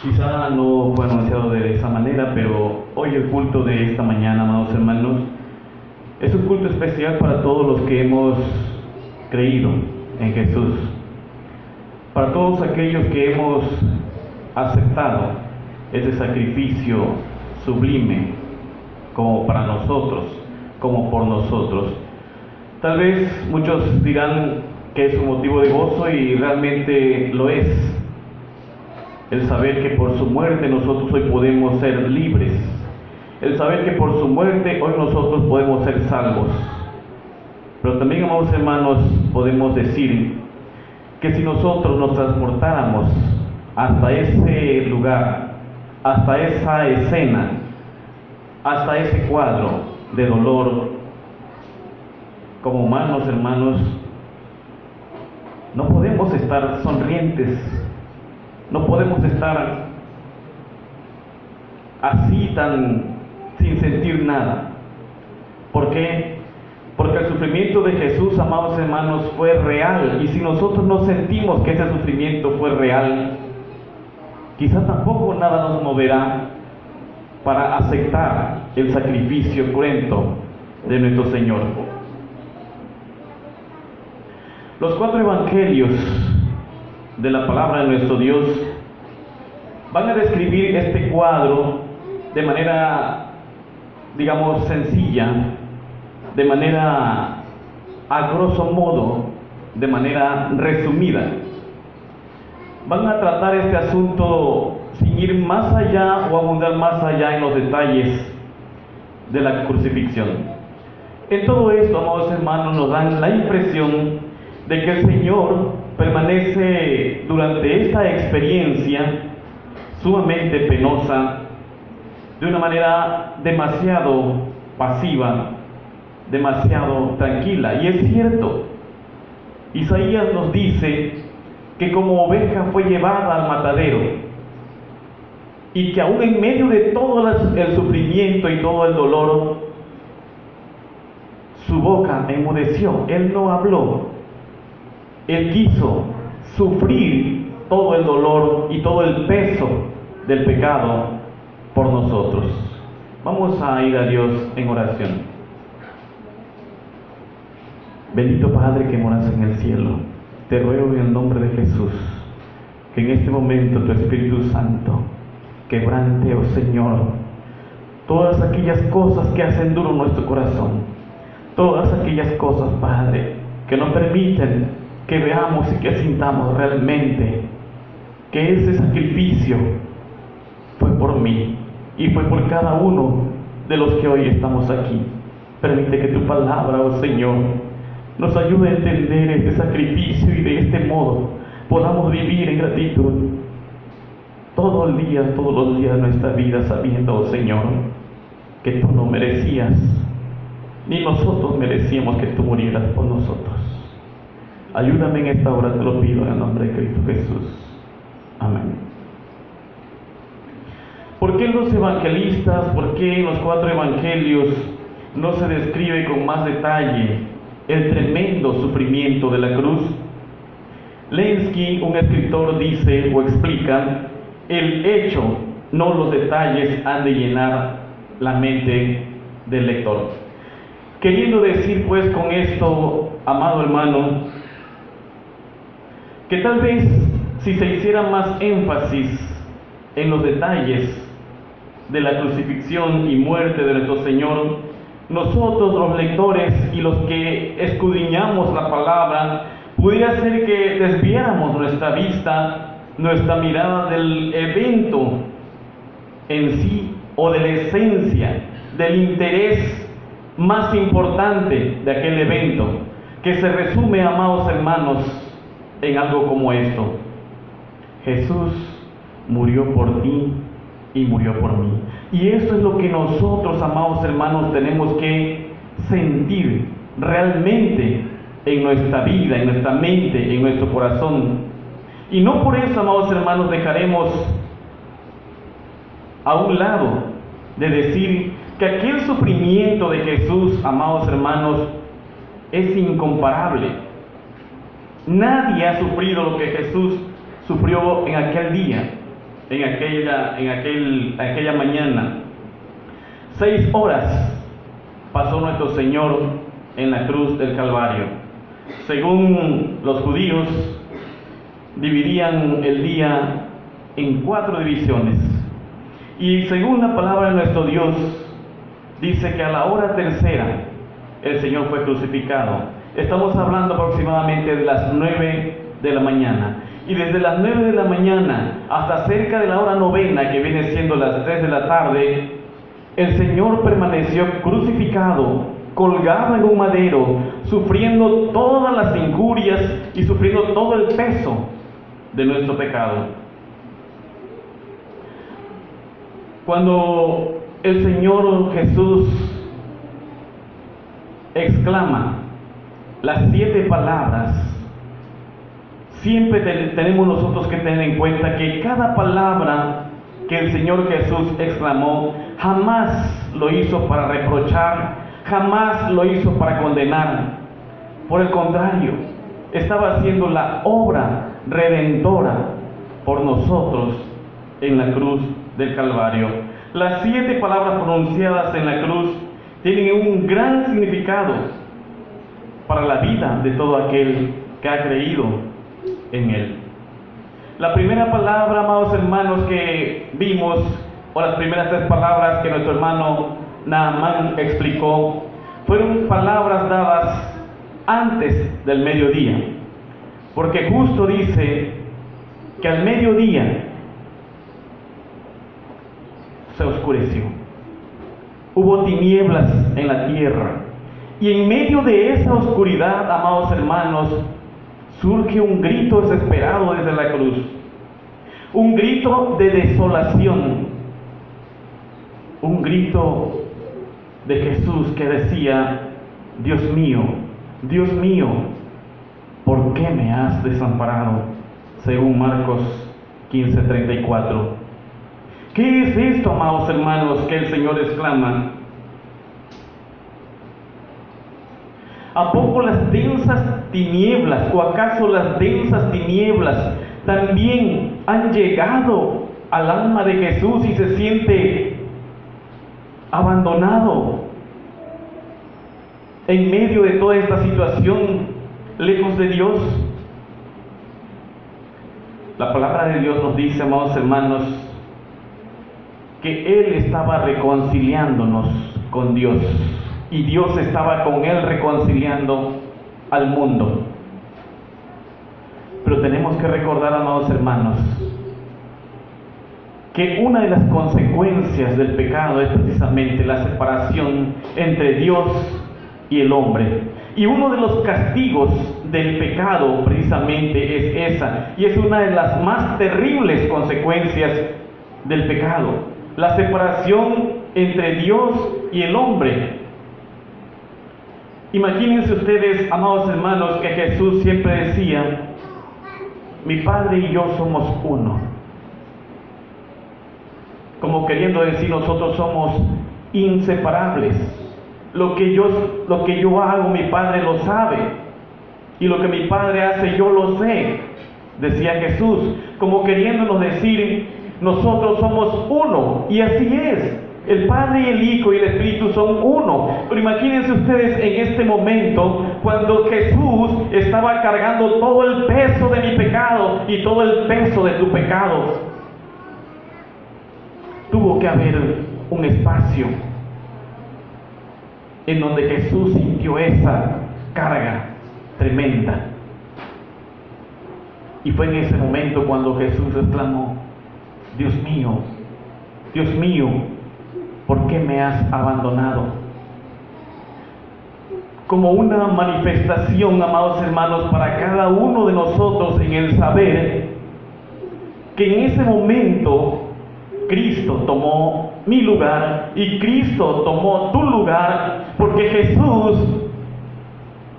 Quizá no fue anunciado de esa manera, pero hoy el culto de esta mañana, amados hermanos, es un culto especial para todos los que hemos creído en Jesús, para todos aquellos que hemos aceptado ese sacrificio sublime como para nosotros, como por nosotros. Tal vez muchos dirán que es un motivo de gozo y realmente lo es. El saber que por su muerte nosotros hoy podemos ser libres. El saber que por su muerte hoy nosotros podemos ser salvos. Pero también, amados hermanos, podemos decir que si nosotros nos transportáramos hasta ese lugar, hasta esa escena, hasta ese cuadro de dolor, como humanos, hermanos, no podemos estar sonrientes. No podemos estar así sin sentir nada. ¿Por qué? Porque el sufrimiento de Jesús, amados hermanos, fue real. Y si nosotros no sentimos que ese sufrimiento fue real, quizá tampoco nada nos moverá para aceptar el sacrificio cruento de nuestro Señor. Los 4 evangelios de la palabra de nuestro Dios van a describir este cuadro de manera, digamos, sencilla, de manera a grosso modo, de manera resumida. Van a tratar este asunto sin ir más allá o abundar más allá en los detalles de la crucifixión. En todo esto, amados hermanos, nos dan la impresión de que el Señor permanece durante esta experiencia sumamente penosa, de una manera demasiado pasiva, demasiado tranquila. Y es cierto, Isaías nos dice que como oveja fue llevada al matadero, y que aún en medio de todo el sufrimiento y todo el dolor, su boca enmudeció, él no habló. Él quiso sufrir todo el dolor y todo el peso del pecado por nosotros. Vamos a ir a Dios en oración. Bendito Padre que moras en el cielo, te ruego en el nombre de Jesús que en este momento tu Espíritu Santo quebrante, oh Señor, todas aquellas cosas que hacen duro nuestro corazón, todas aquellas cosas, Padre, que no permiten que veamos y que sintamos realmente que ese sacrificio fue por mí y fue por cada uno de los que hoy estamos aquí. Permite que tu palabra, oh Señor, nos ayude a entender este sacrificio y de este modo podamos vivir en gratitud todo el día, todos los días de nuestra vida, sabiendo, oh Señor, que tú no merecías, ni nosotros merecíamos que tú murieras por nosotros. Ayúdame en esta hora, te lo pido en el nombre de Cristo Jesús. Amén. ¿Por qué en los evangelistas, por qué en los 4 evangelios no se describe con más detalle el tremendo sufrimiento de la cruz? Lenski, un escritor, dice o explica: el hecho, no los detalles, han de llenar la mente del lector. Queriendo decir pues con esto, amado hermano, que tal vez si se hiciera más énfasis en los detalles de la crucifixión y muerte de nuestro Señor, nosotros los lectores y los que escudriñamos la palabra, pudiera ser que desviáramos nuestra vista, nuestra mirada del evento en sí, o de la esencia, del interés más importante de aquel evento, que se resume, amados hermanos, en algo como esto: Jesús murió por ti y murió por mí. Y eso es lo que nosotros, amados hermanos, tenemos que sentir realmente en nuestra vida, en nuestra mente, en nuestro corazón. Y no por eso, amados hermanos, dejaremos a un lado de decir que aquel sufrimiento de Jesús, amados hermanos, es incomparable. Nadie ha sufrido lo que Jesús sufrió en aquel día. aquella mañana. 6 horas pasó nuestro Señor en la cruz del Calvario. Según los judíos, dividían el día en 4 divisiones. Y según la palabra de nuestro Dios, dice que a la hora tercera el Señor fue crucificado. Estamos hablando aproximadamente de las 9 de la mañana. Y desde las 9 de la mañana hasta cerca de la hora novena, que viene siendo las 3 de la tarde, el Señor permaneció crucificado, colgado en un madero, sufriendo todas las injurias y sufriendo todo el peso de nuestro pecado. Cuando el Señor Jesús exclama las 7 palabras, siempre tenemos nosotros que tener en cuenta que cada palabra que el Señor Jesús exclamó jamás lo hizo para reprochar, jamás lo hizo para condenar. Por el contrario, estaba haciendo la obra redentora por nosotros en la cruz del Calvario. Las 7 palabras pronunciadas en la cruz tienen un gran significado para la vida de todo aquel que ha creído en Él. La primera palabra, amados hermanos, que vimos, o las primeras 3 palabras que nuestro hermano Naamán explicó, fueron palabras dadas antes del mediodía, porque justo dice que al mediodía se oscureció, hubo tinieblas en la tierra, y en medio de esa oscuridad, amados hermanos, surge un grito desesperado desde la cruz, un grito de desolación, un grito de Jesús que decía: Dios mío, ¿por qué me has desamparado? Según Marcos 15:34. ¿Qué es esto, amados hermanos, que el Señor exclama? ¿A poco las densas tinieblas, o acaso las densas tinieblas también han llegado al alma de Jesús y se siente abandonado en medio de toda esta situación, lejos de Dios? La palabra de Dios nos dice, amados hermanos, que Él estaba reconciliándonos con Dios, y Dios estaba con Él reconciliando al mundo. Pero tenemos que recordar, amados hermanos, que una de las consecuencias del pecado es precisamente la separación entre Dios y el hombre. Y uno de los castigos del pecado precisamente es esa, y es una de las más terribles consecuencias del pecado: la separación entre Dios y el hombre. Imagínense ustedes, amados hermanos, que Jesús siempre decía: mi Padre y yo somos uno. Como queriendo decir, nosotros somos inseparables. Lo que yo hago, mi Padre lo sabe. Y lo que mi Padre hace, yo lo sé, decía Jesús. Como queriéndonos decir, nosotros somos uno. Y así es. El Padre y el Hijo y el Espíritu son uno. Pero imagínense ustedes en este momento, cuando Jesús estaba cargando todo el peso de mi pecado y todo el peso de tu pecado. Tuvo que haber un espacio en donde Jesús sintió esa carga tremenda. Y fue en ese momento cuando Jesús exclamó: Dios mío, ¿por qué me has abandonado? Como una manifestación, amados hermanos, para cada uno de nosotros, en el saber que en ese momento Cristo tomó mi lugar y Cristo tomó tu lugar, porque Jesús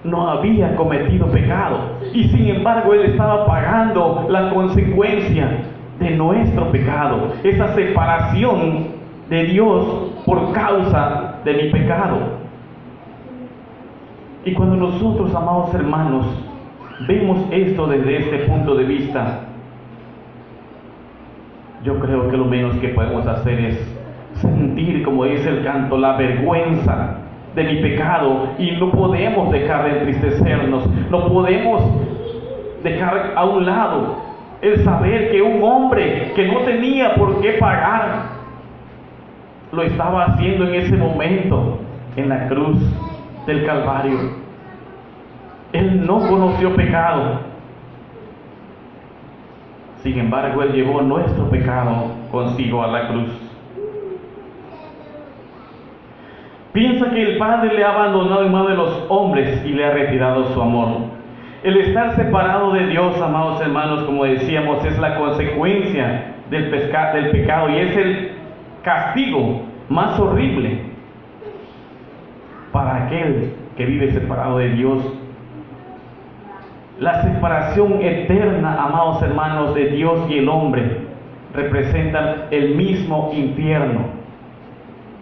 no había cometido pecado, y sin embargo Él estaba pagando la consecuencia de nuestro pecado, esa separación de Dios por causa de mi pecado. Y cuando nosotros, amados hermanos, vemos esto desde este punto de vista, yo creo que lo menos que podemos hacer es sentir, como dice el canto, la vergüenza de mi pecado, y no podemos dejar de entristecernos, no podemos dejar a un lado el saber que un hombre que no tenía por qué pagar lo estaba haciendo en ese momento en la cruz del Calvario. Él no conoció pecado, sin embargo Él llevó nuestro pecado consigo a la cruz. Piensa que el Padre le ha abandonado en manos de los hombres y le ha retirado su amor. El estar separado de Dios, amados hermanos, como decíamos, es la consecuencia del pecado, y es el castigo más horrible para aquel que vive separado de Dios. La separación eterna, amados hermanos, de Dios y el hombre representan el mismo infierno.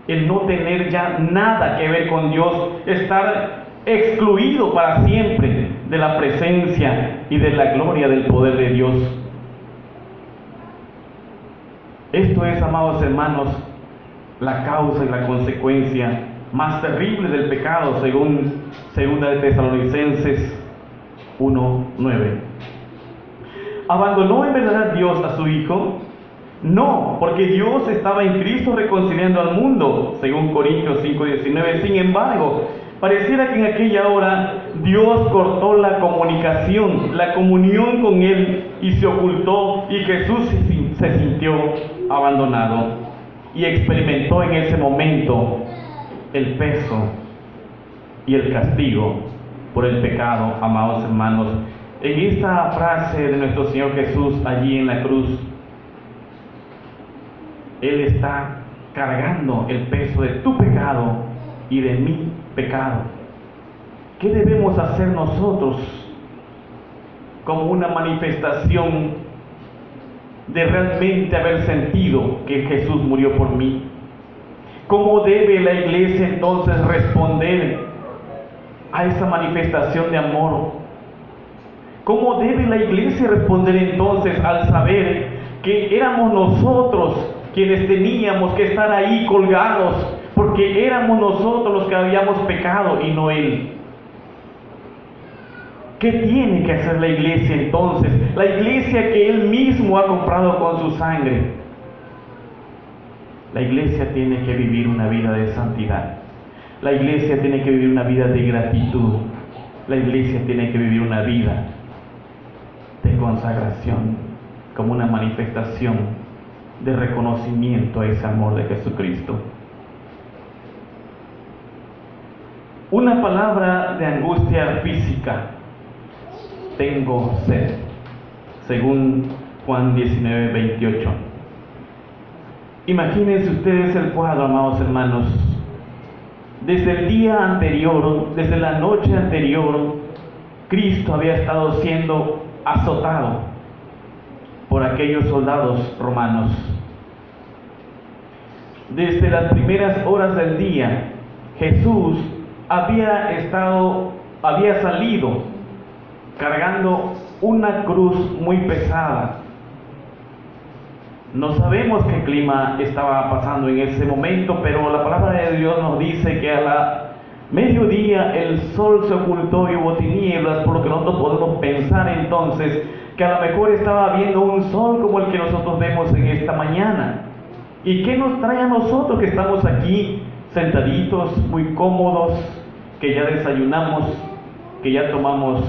El no tener ya nada que ver con Dios, estar excluido para siempre de la presencia y de la gloria del poder de Dios. Esto es, amados hermanos, la causa y la consecuencia más terrible del pecado, según 2 de Tesalonicenses 1:9. ¿Abandonó en verdad Dios a su Hijo? No, porque Dios estaba en Cristo reconciliando al mundo, según Corintios 5:19. Sin embargo, pareciera que en aquella hora Dios cortó la comunicación, la comunión con Él, y se ocultó, y Jesús se sintió abandonado y experimentó en ese momento el peso y el castigo por el pecado, amados hermanos. En esta frase de nuestro Señor Jesús allí en la cruz, Él está cargando el peso de tu pecado y de mi pecado. ¿Qué debemos hacer nosotros como una manifestación de realmente haber sentido que Jesús murió por mí? ¿Cómo debe la iglesia entonces responder a esa manifestación de amor? ¿Cómo debe la iglesia responder entonces al saber que éramos nosotros quienes teníamos que estar ahí colgados, porque éramos nosotros los que habíamos pecado y no Él? ¿Qué tiene que hacer la iglesia entonces? La iglesia que Él mismo ha comprado con su sangre. La iglesia tiene que vivir una vida de santidad. La iglesia tiene que vivir una vida de gratitud. La iglesia tiene que vivir una vida de consagración, como una manifestación de reconocimiento a ese amor de Jesucristo. Una palabra de angustia física: tengo sed, según Juan 19:28. Imagínense ustedes el cuadro, amados hermanos. Desde el día anterior, desde la noche anterior, Cristo había estado siendo azotado por aquellos soldados romanos. Desde las primeras horas del día, Jesús había salido cargando una cruz muy pesada. No sabemos qué clima estaba pasando en ese momento, pero la palabra de Dios nos dice que a la mediodía el sol se ocultó y hubo tinieblas, por lo que nosotros podemos pensar entonces que a lo mejor estaba viendo un sol como el que nosotros vemos en esta mañana. ¿Y qué nos trae a nosotros que estamos aquí sentaditos, muy cómodos, que ya desayunamos, que ya tomamos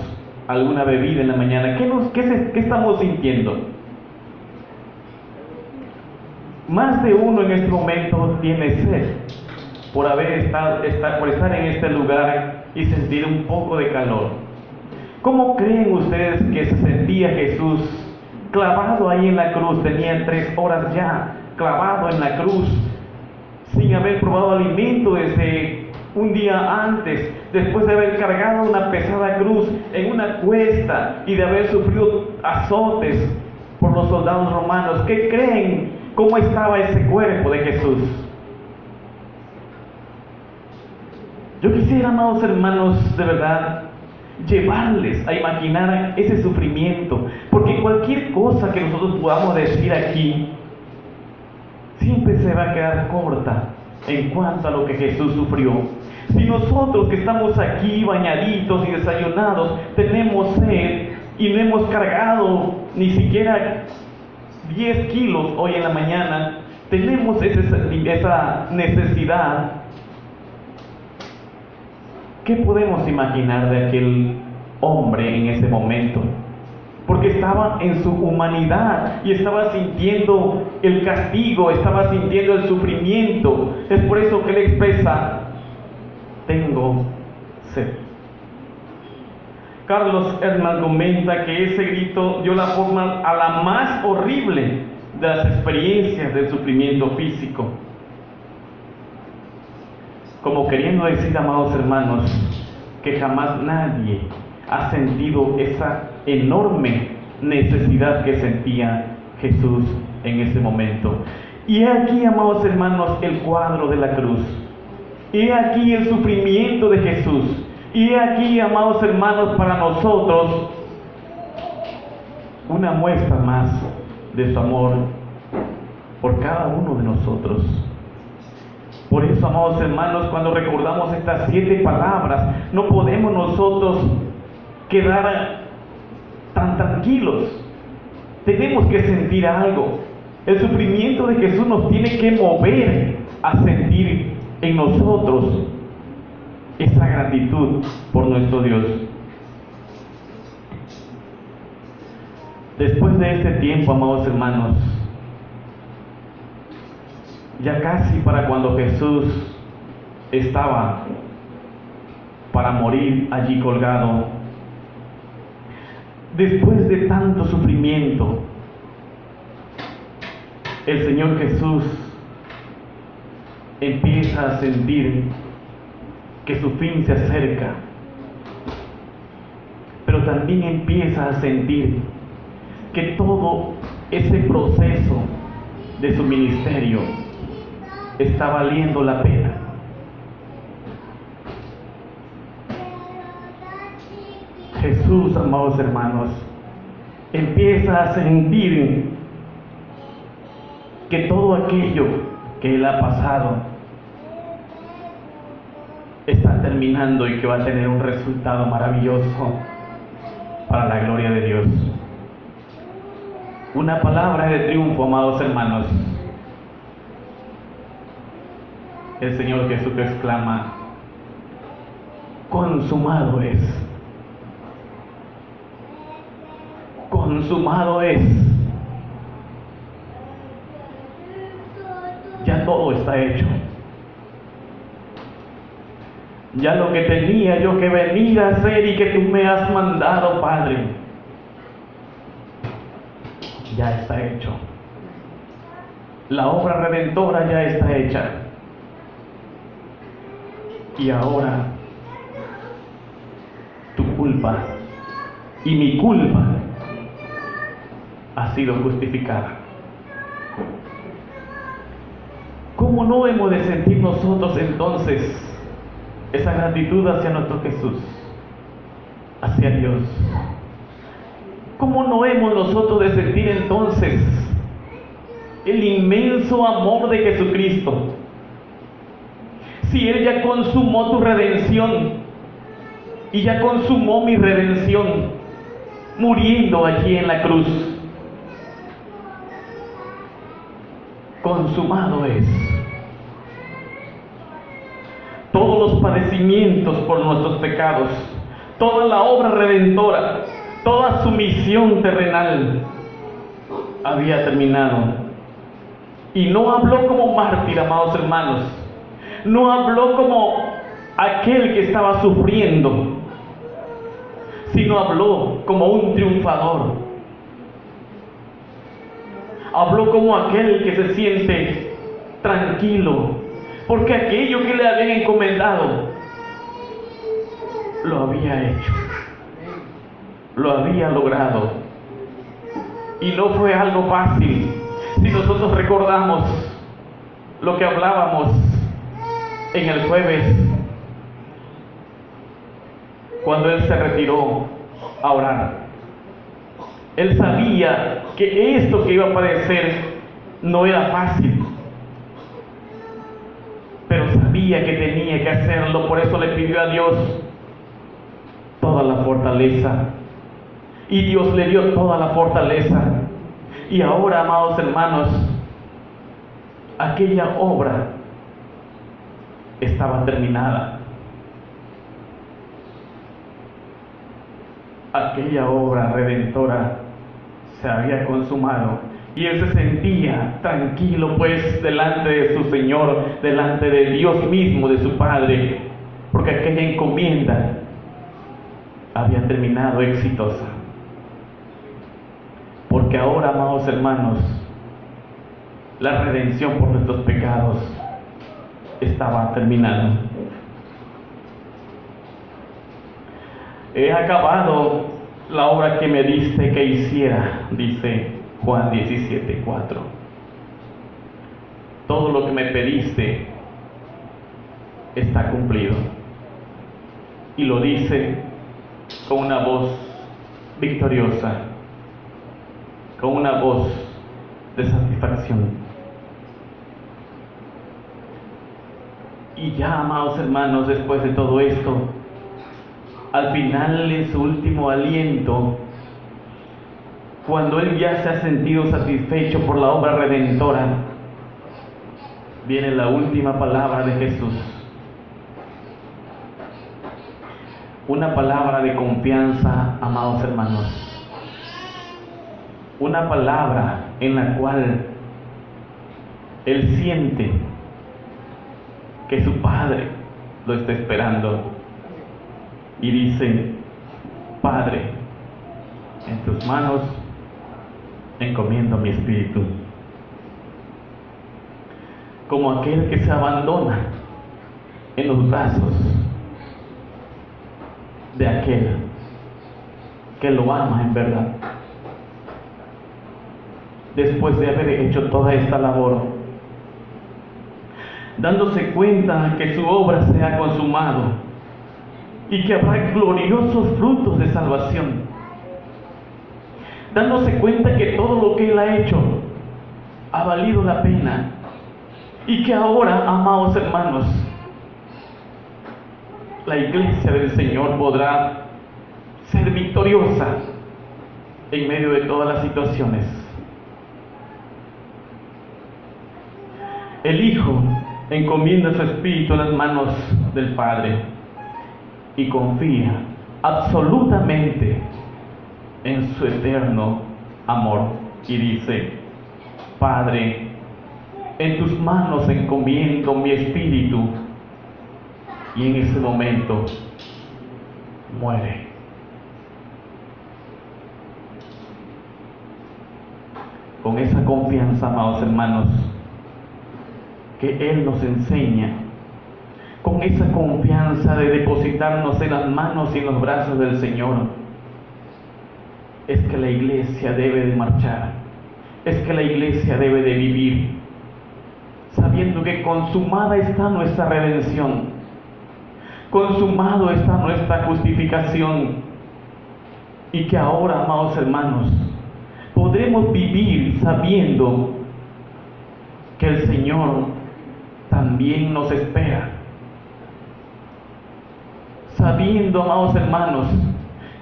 alguna bebida en la mañana? ¿Qué estamos sintiendo? Más de uno en este momento tiene sed por estar en este lugar y sentir un poco de calor. ¿Cómo creen ustedes que se sentía Jesús clavado ahí en la cruz? Tenía 3 horas ya clavado en la cruz, sin haber probado alimento desde un día antes, después de haber cargado una pesada cruz en una cuesta y de haber sufrido azotes por los soldados romanos. ¿Qué creen? ¿Cómo estaba ese cuerpo de Jesús? Yo quisiera, amados hermanos, de verdad, llevarles a imaginar ese sufrimiento, porque cualquier cosa que nosotros podamos decir aquí siempre se va a quedar corta en cuanto a lo que Jesús sufrió. Si nosotros que estamos aquí bañaditos y desayunados tenemos sed y no hemos cargado ni siquiera 10 kilos hoy en la mañana, tenemos esa necesidad, ¿qué podemos imaginar de aquel hombre en ese momento? Porque estaba en su humanidad y estaba sintiendo el castigo, estaba sintiendo el sufrimiento. Es por eso que él expresa: tengo sed. Carlos Herman comenta que ese grito dio la forma a la más horrible de las experiencias del sufrimiento físico, como queriendo decir, amados hermanos, que jamás nadie ha sentido esa enorme necesidad que sentía Jesús en ese momento. Y he aquí, amados hermanos, el cuadro de la cruz. He aquí el sufrimiento de Jesús. Y he aquí, amados hermanos, para nosotros una muestra más de su amor por cada uno de nosotros. Por eso, amados hermanos, cuando recordamos estas 7 palabras, no podemos nosotros quedar tan tranquilos. Tenemos que sentir algo. El sufrimiento de Jesús nos tiene que mover a sentir en nosotros esa gratitud por nuestro Dios. Después de este tiempo, amados hermanos, ya casi para cuando Jesús estaba para morir allí colgado, después de tanto sufrimiento, el Señor Jesús empieza a sentir que su fin se acerca, pero también empieza a sentir que todo ese proceso de su ministerio está valiendo la pena. Jesús, amados hermanos, empieza a sentir que todo aquello que él ha pasado está terminando y que va a tener un resultado maravilloso para la gloria de Dios. Una palabra de triunfo, amados hermanos. El Señor Jesús exclama: consumado es. Consumado es. Ya todo está hecho. Ya lo que tenía yo que venir a hacer y que tú me has mandado, Padre, ya está hecho. La obra redentora ya está hecha. Y ahora tu culpa y mi culpa ha sido justificada. ¿Cómo no hemos de sentir nosotros entonces esa gratitud hacia nuestro Jesús, hacia Dios? ¿Cómo no hemos nosotros de sentir entonces el inmenso amor de Jesucristo? Si Él ya consumó tu redención y ya consumó mi redención muriendo allí en la cruz. Consumado es. Todos los padecimientos por nuestros pecados, toda la obra redentora, toda su misión terrenal había terminado. Y no habló como mártir, amados hermanos. No habló como aquel que estaba sufriendo, sino habló como un triunfador. Habló como aquel que se siente tranquilo, porque aquello que le habían encomendado lo había hecho, lo había logrado. Y no fue algo fácil. Si nosotros recordamos lo que hablábamos en el jueves, cuando Él se retiró a orar, Él sabía que esto que iba a padecer no era fácil, sabía que tenía que hacerlo, por eso le pidió a Dios toda la fortaleza. Y Dios le dio toda la fortaleza. Y ahora, amados hermanos, aquella obra estaba terminada. Aquella obra redentora se había consumado. Y él se sentía tranquilo, pues, delante de su Señor, delante de Dios mismo, de su Padre, porque aquella encomienda había terminado exitosa. Porque ahora, amados hermanos, la redención por nuestros pecados estaba terminada. He acabado la obra que me diste que hiciera, dice Juan 17:4. Todo lo que me pediste está cumplido. Y lo dice con una voz victoriosa, con una voz de satisfacción. Y ya, amados hermanos, después de todo esto, al final, en su último aliento, cuando él ya se ha sentido satisfecho por la obra redentora, viene la última palabra de Jesús. Una palabra de confianza, amados hermanos. Una palabra en la cual él siente que su Padre lo está esperando. Y dice: Padre, en tus manos encomiendo mi espíritu. Como aquel que se abandona en los brazos de aquel que lo ama en verdad. Después de haber hecho toda esta labor, dándose cuenta que su obra se ha consumado y que habrá gloriosos frutos de salvación, dándose cuenta que todo lo que él ha hecho ha valido la pena, y que ahora, amados hermanos, la iglesia del Señor podrá ser victoriosa en medio de todas las situaciones. El Hijo encomienda su espíritu en las manos del Padre y confía absolutamente en su eterno amor, y dice: Padre, en tus manos encomiendo mi espíritu. Y en ese momento muere. Con esa confianza, amados hermanos, que Él nos enseña, con esa confianza de depositarnos en las manos y en los brazos del Señor, es que la iglesia debe de marchar, es que la iglesia debe de vivir, sabiendo que consumada está nuestra redención, consumado está nuestra justificación, y que ahora, amados hermanos, podremos vivir sabiendo que el Señor también nos espera, sabiendo, amados hermanos,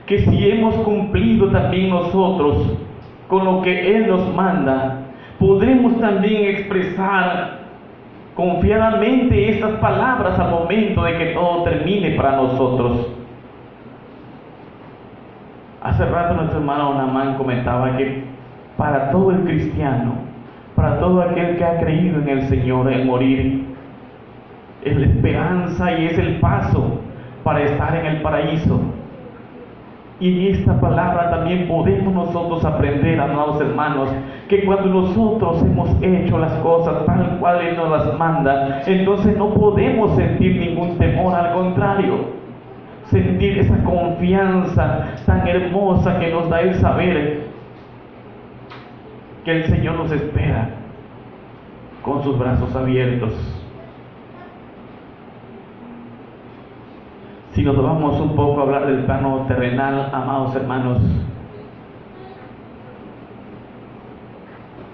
que si hemos cumplido también nosotros con lo que Él nos manda, podremos también expresar confiadamente estas palabras al momento de que todo termine para nosotros. Hace rato nuestro hermano Namán comentaba que para todo el cristiano, para todo aquel que ha creído en el Señor, el morir es la esperanza y es el paso para estar en el paraíso. Y en esta palabra también podemos nosotros aprender, amados hermanos, que cuando nosotros hemos hecho las cosas tal cual Él nos las manda, entonces no podemos sentir ningún temor, al contrario, sentir esa confianza tan hermosa que nos da el saber que el Señor nos espera con sus brazos abiertos. Si nos vamos un poco a hablar del plano terrenal, amados hermanos,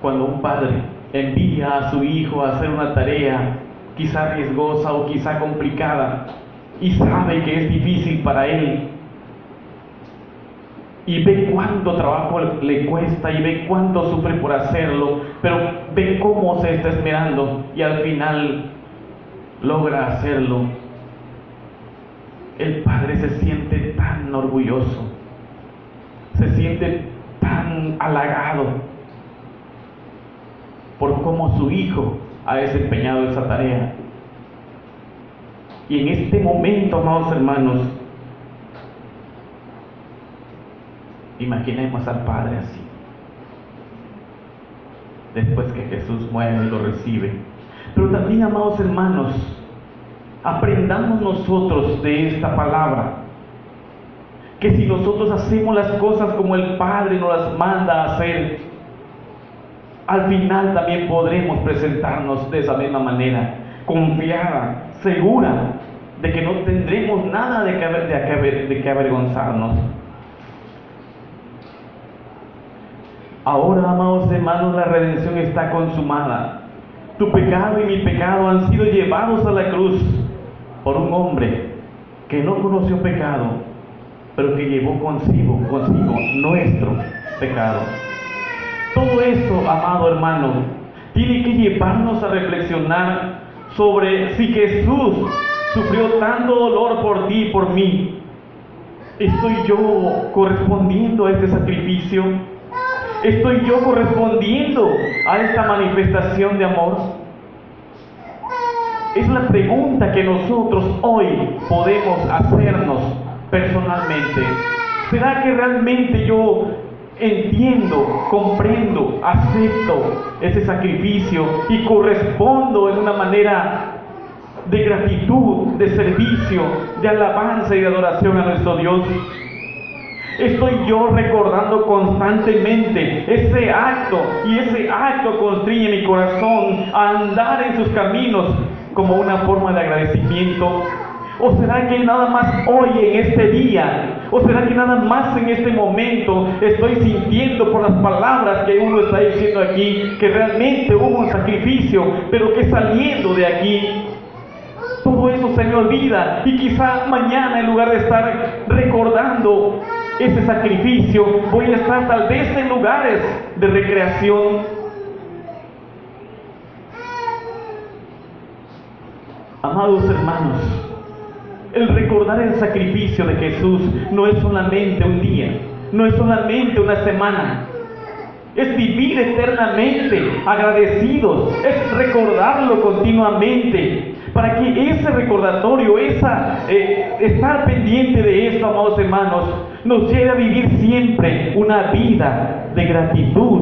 cuando un padre envía a su hijo a hacer una tarea quizá riesgosa o quizá complicada, y sabe que es difícil para él, y ve cuánto trabajo le cuesta y ve cuánto sufre por hacerlo, pero ve cómo se está esmerando y al final logra hacerlo. El padre se siente tan orgulloso, se siente tan halagado por cómo su hijo ha desempeñado esa tarea. Y en este momento, amados hermanos, imaginemos al Padre así, después que Jesús muere y lo recibe. Pero también, amados hermanos, aprendamos nosotros de esta palabra, que si nosotros hacemos las cosas como el Padre nos las manda a hacer, al final también podremos presentarnos de esa misma manera, confiada, segura de que no tendremos nada de que avergonzarnos. Ahora, amados hermanos, la redención está consumada. Tu pecado y mi pecado han sido llevados a la cruz por un hombre que no conoció pecado, pero que llevó consigo nuestro pecado. Todo eso, amado hermano, tiene que llevarnos a reflexionar sobre si Jesús sufrió tanto dolor por ti y por mí. ¿Estoy yo correspondiendo a este sacrificio? ¿Estoy yo correspondiendo a esta manifestación de amor? Es la pregunta que nosotros hoy podemos hacernos personalmente. ¿Será que realmente yo entiendo, comprendo, acepto ese sacrificio y correspondo en una manera de gratitud, de servicio, de alabanza y de adoración a nuestro Dios? Estoy yo recordando constantemente ese acto, y ese acto constriñe mi corazón a andar en sus caminos como una forma de agradecimiento. ¿O será que nada más hoy en este día, o será que nada más en este momento estoy sintiendo por las palabras que uno está diciendo aquí que realmente hubo un sacrificio, pero que saliendo de aquí todo eso se me olvida, y quizá mañana, en lugar de estar recordando ese sacrificio, voy a estar tal vez en lugares de recreación? Amados hermanos, el recordar el sacrificio de Jesús no es solamente un día, no es solamente una semana, es vivir eternamente agradecidos, es recordarlo continuamente, para que ese recordatorio, estar pendiente de esto, amados hermanos, nos lleve a vivir siempre una vida de gratitud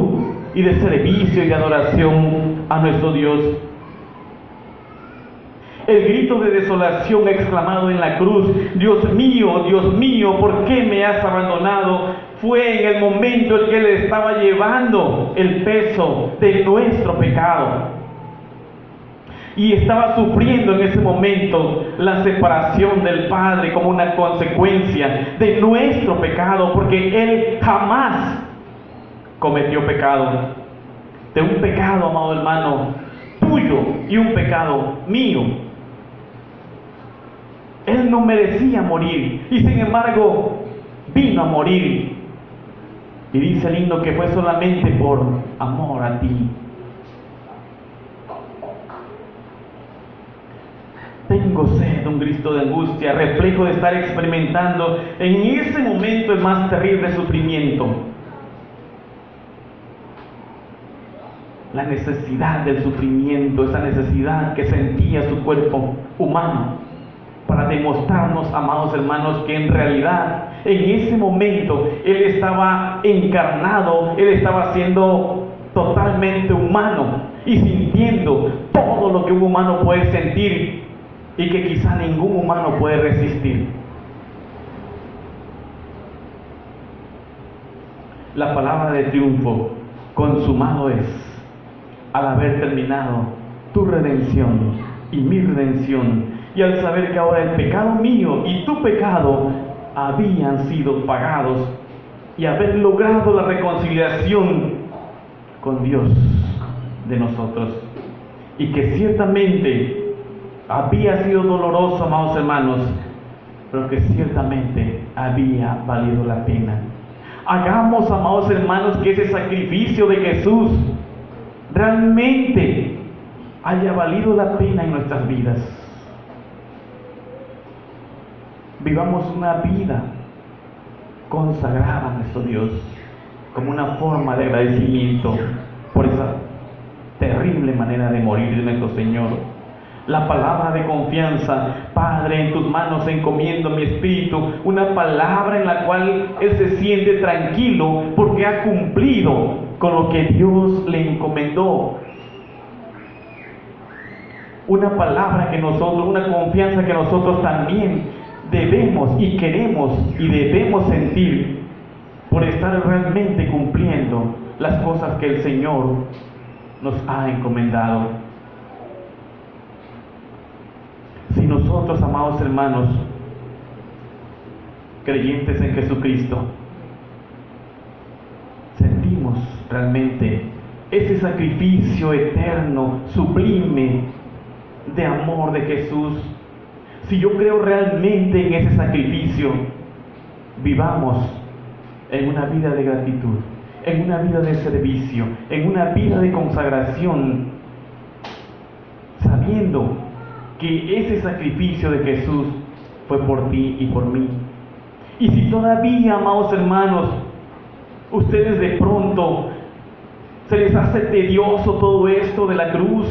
y de servicio y de adoración a nuestro Dios. El grito de desolación exclamado en la cruz, Dios mío, ¿por qué me has abandonado?, fue en el momento en que Él estaba llevando el peso de nuestro pecado. Y estaba sufriendo en ese momento la separación del Padre como una consecuencia de nuestro pecado, porque Él jamás cometió pecado. De un pecado, amado hermano, tuyo y un pecado mío. Él no merecía morir, y sin embargo vino a morir. Y dice el himno que fue solamente por amor a ti. Tengo sed, un grito de angustia, reflejo de estar experimentando en ese momento el más terrible sufrimiento. La necesidad del sufrimiento, esa necesidad que sentía su cuerpo humano, para demostrarnos, amados hermanos, que en realidad, en ese momento, Él estaba encarnado, Él estaba siendo totalmente humano y sintiendo todo lo que un humano puede sentir y que quizá ningún humano puede resistir. La palabra de triunfo, consumado es, al haber terminado tu redención y mi redención, y al saber que ahora el pecado mío y tu pecado habían sido pagados, y haber logrado la reconciliación con Dios de nosotros, y que ciertamente había sido doloroso, amados hermanos, pero que ciertamente había valido la pena. Hagamos, amados hermanos, que ese sacrificio de Jesús realmente haya valido la pena en nuestras vidas. Vivamos una vida consagrada a nuestro Dios como una forma de agradecimiento por esa terrible manera de morir de nuestro Señor. La palabra de confianza: Padre, en tus manos encomiendo mi espíritu. Una palabra en la cual Él se siente tranquilo porque ha cumplido con lo que Dios le encomendó. Una palabra que nosotros, una confianza que nosotros también debemos y queremos y debemos sentir por estar realmente cumpliendo las cosas que el Señor nos ha encomendado. Si nosotros, amados hermanos, creyentes en Jesucristo, sentimos realmente ese sacrificio eterno, sublime, de amor de Jesús, si yo creo realmente en ese sacrificio, vivamos en una vida de gratitud, en una vida de servicio, en una vida de consagración, sabiendo que ese sacrificio de Jesús fue por ti y por mí. Y si todavía, amados hermanos, ustedes de pronto se les hace tedioso todo esto de la cruz,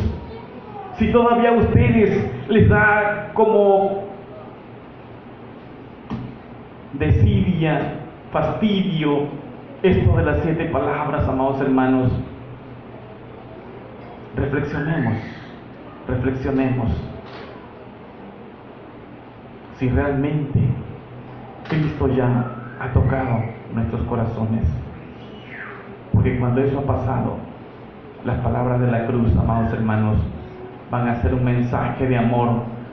si todavía a ustedes les da como desidia, fastidio esto de las 7 palabras, amados hermanos, reflexionemos si realmente Cristo ya ha tocado nuestros corazones, porque cuando eso ha pasado, las palabras de la cruz, amados hermanos, van a ser un mensaje de amor,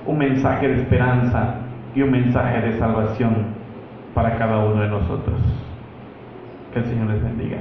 un mensaje de esperanza y un mensaje de salvación para cada uno de nosotros. Que el Señor les bendiga.